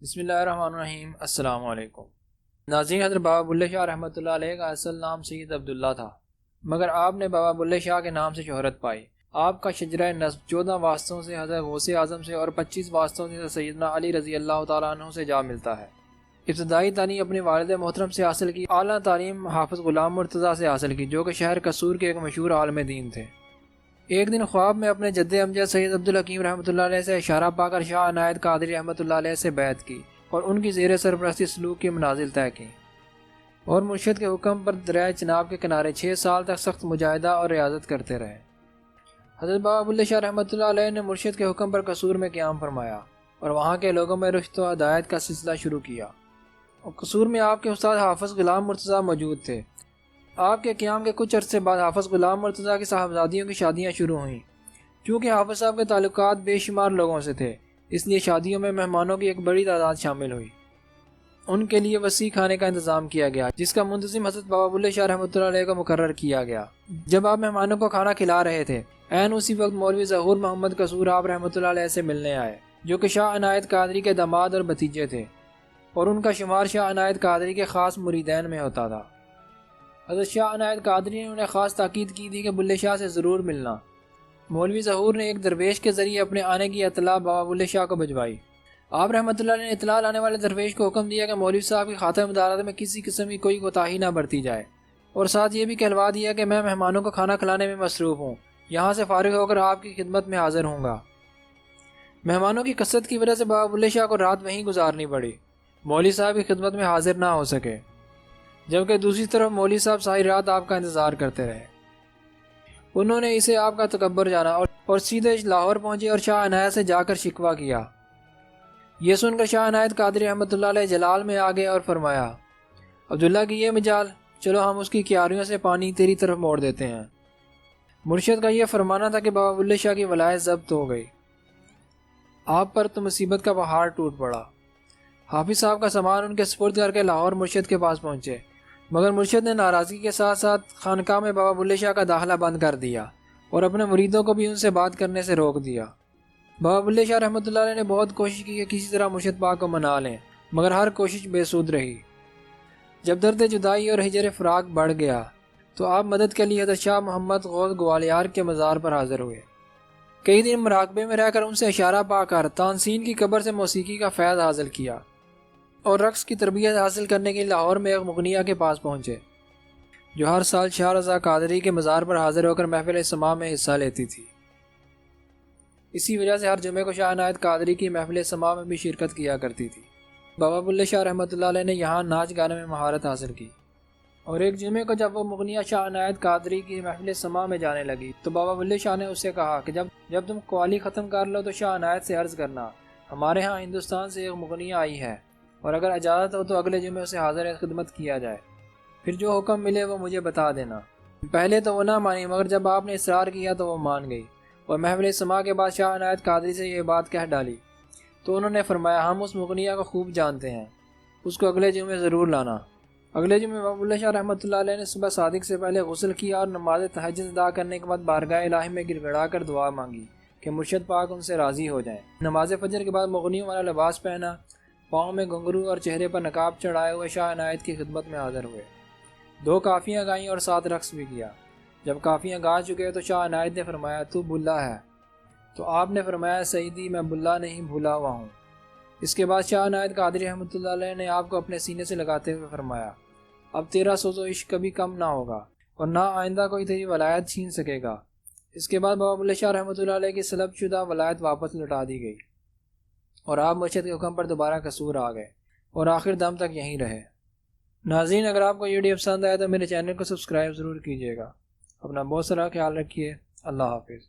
بسم اللہ الرحمن الرحیم۔ السلام علیکم ناظرین، حضرت بابا بلے شاہ رحمۃ اللہ علیہ کا اصل نام سید عبداللہ تھا، مگر آپ نے بابا بلے شاہ کے نام سے شہرت پائی۔ آپ کا شجرہ نسب 14 واسطوں سے حضرت غوث اعظم سے اور 25 واسطوں سے سیدنا علی رضی اللہ تعالیٰ عنہ سے جا ملتا ہے۔ ابتدائی تعلیم اپنے والد محترم سے حاصل کی، اعلیٰ تعلیم حافظ غلام مرتضیٰ سے حاصل کی، جو کہ شہر قصور کے ایک مشہور عالم دین تھے۔ ایک دن خواب میں اپنے جد امجد سید عبدالحکیم رحمۃ اللہ علیہ سے اشارہ پا کر شاہ عنایت قادری رحمۃ اللہ علیہ سے بیعت کی اور ان کی زیر سرپرستی سلوک کی منازل طے کی، اور مرشد کے حکم پر دریائے چناب کے کنارے 6 سال تک سخت مجاہدہ اور ریاضت کرتے رہے۔ حضرت بابا بلے شاہ رحمۃ اللہ علیہ نے مرشد کے حکم پر قصور میں قیام فرمایا اور وہاں کے لوگوں میں رشد و ہدایت کا سلسلہ شروع کیا، اور قصور میں آپ کے استاد حافظ غلام مرتضیٰ موجود تھے۔ آپ کے قیام کے کچھ عرصے بعد حافظ غلام مرتضیٰ کی صاحبزادیوں کی شادیاں شروع ہوئیں۔ چونکہ حافظ صاحب کے تعلقات بے شمار لوگوں سے تھے، اس لیے شادیوں میں مہمانوں کی ایک بڑی تعداد شامل ہوئی۔ ان کے لیے وسیع کھانے کا انتظام کیا گیا، جس کا منتظم حضرت بابا بلے شاہ رحمۃ اللہ علیہ کو مقرر کیا گیا۔ جب آپ مہمانوں کو کھانا کھلا رہے تھے، عین اسی وقت مولوی ظہور محمد قصور آپ رحمۃ اللہ علیہ سے ملنے آئے، جو کہ شاہ عنایت قادری کے داماد اور بھتیجے تھے، اور ان کا شمار شاہ عنایت قادری کے خاص مریدین میں ہوتا تھا۔ حضرت شاہ عنایت قادری نے انہیں خاص تاکید کی تھی کہ بلے شاہ سے ضرور ملنا۔ مولوی ظہور نے ایک درویش کے ذریعے اپنے آنے کی اطلاع بابا بلے شاہ کو بھجوائی۔ آپ رحمۃ اللہ نے اطلاع لانے والے درویش کو حکم دیا کہ مولوی صاحب کی خاطر مدارات میں کسی قسم کی کوئی کوتاہی نہ برتی جائے، اور ساتھ یہ بھی کہلوا دیا کہ میں مہمانوں کو کھانا کھلانے میں مصروف ہوں، یہاں سے فارغ ہو کر آپ کی خدمت میں حاضر ہوں گا۔ مہمانوں کی کثرت کی وجہ سے بابا بلے شاہ کو رات وہیں گزارنی پڑی، مولوی صاحب کی خدمت میں حاضر نہ ہو سکے، جبکہ دوسری طرف مولوی صاحب ساری رات آپ کا انتظار کرتے رہے۔ انہوں نے اسے آپ کا تکبر جانا اور سیدھے لاہور پہنچے اور شاہ عنایت سے جا کر شکوہ کیا۔ یہ سن کر شاہ عنایت قادری رحمۃ اللہ علیہ جلال میں آ گئے اور فرمایا، عبداللہ کی یہ مجال، چلو ہم اس کی کیاریوں سے پانی تیری طرف موڑ دیتے ہیں۔ مرشد کا یہ فرمانا تھا کہ بابا بلے شاہ کی ولایت ضبط ہو گئی، آپ پر تو مصیبت کا پہاڑ ٹوٹ پڑا۔ حافظ صاحب کا سامان ان کے سپرد کر کے لاہور مرشد کے پاس پہنچے، مگر مرشد نے ناراضگی کے ساتھ ساتھ خانقاہ میں بابا بلے شاہ کا داخلہ بند کر دیا اور اپنے مریدوں کو بھی ان سے بات کرنے سے روک دیا۔ بابا بلے شاہ رحمۃ اللہ علیہ نے بہت کوشش کی کہ کسی طرح مرشد پاک کو منا لیں، مگر ہر کوشش بے سود رہی۔ جب درد جدائی اور ہجر فراق بڑھ گیا تو آپ مدد کے لیے حضرت شاہ محمد غوث گوالیار کے مزار پر حاضر ہوئے۔ کئی دن مراقبے میں رہ کر ان سے اشارہ پا کر تانسین کی قبر سے موسیقی کا فیض حاصل کیا، اور رقص کی تربیت حاصل کرنے کے لیے لاہور میں ایک مغنیہ کے پاس پہنچے، جو ہر سال شاہ رضا قادری کے مزار پر حاضر ہو کر محفل سماع میں حصہ لیتی تھی۔ اسی وجہ سے ہر جمعے کو شاہ عنایت قادری کی محفل سماع میں بھی شرکت کیا کرتی تھی۔ بابا بلے شاہ رحمۃ اللہ علیہ نے یہاں ناچ گانے میں مہارت حاصل کی، اور ایک جمعے کو جب وہ مغنیہ شاہ عنایت قادری کی محفل سماع میں جانے لگی تو بابا بلے شاہ نے اس سے کہا کہ جب تم قوالی ختم کر لو تو شاہ عنایت سے عرض کرنا، ہمارے ہاں ہندوستان سے ایک مغنیہ آئی ہے، اور اگر اجازت ہو تو اگلے جمعے اسے حاضر خدمت کیا جائے، پھر جو حکم ملے وہ مجھے بتا دینا۔ پہلے تو وہ نہ مانی، مگر جب آپ نے اصرار کیا تو وہ مان گئی، اور محفل سماع کے بعد شاہ عنایت قادری سے یہ بات کہہ ڈالی تو انہوں نے فرمایا، ہم اس مغنیہ کو خوب جانتے ہیں، اس کو اگلے جمعے ضرور لانا۔ اگلے جمعے بابا بلے شاہ رحمۃ اللہ علیہ نے صبح صادق سے پہلے غسل کیا اور نماز تہجد ادا کرنے کے بعد بارگاہ الہی میں گر گڑا کر دعا مانگی کہ مرشد پاک ان سے راضی ہو جائیں۔ نماز فجر کے بعد مغنیوں والا لباس پہنا، پاؤں میں گھنگرو اور چہرے پر نقاب چڑھائے ہوئے شاہ عنایت کی خدمت میں حاضر ہوئے۔ 2 کافیاں گائیں اور 7 رقص بھی کیا۔ جب کافیاں گا چکے تو شاہ عنایت نے فرمایا، تو بلا ہے؟ تو آپ نے فرمایا، سیدی میں بلا نہیں، بھولا ہوا ہوں۔ اس کے بعد شاہ عنایت قادری رحمۃ اللہ علیہ نے آپ کو اپنے سینے سے لگاتے ہوئے فرمایا، اب تیرا سوز و عشق کبھی کم نہ ہوگا، اور نہ آئندہ کوئی تیری ولایت چھین سکے گا۔ اس کے بعد بابا بلے شاہ رحمۃ اللہ علیہ کی سلب شدہ ولایت واپس لوٹا دی گئی، اور آپ مرشد کے حکم پر دوبارہ قصور آ گئے اور آخر دم تک یہیں رہے۔ ناظرین، اگر آپ کو یہ ویڈیو پسند آیا تو میرے چینل کو سبسکرائب ضرور کیجیے گا۔ اپنا بہت سارا خیال رکھیے۔ اللہ حافظ۔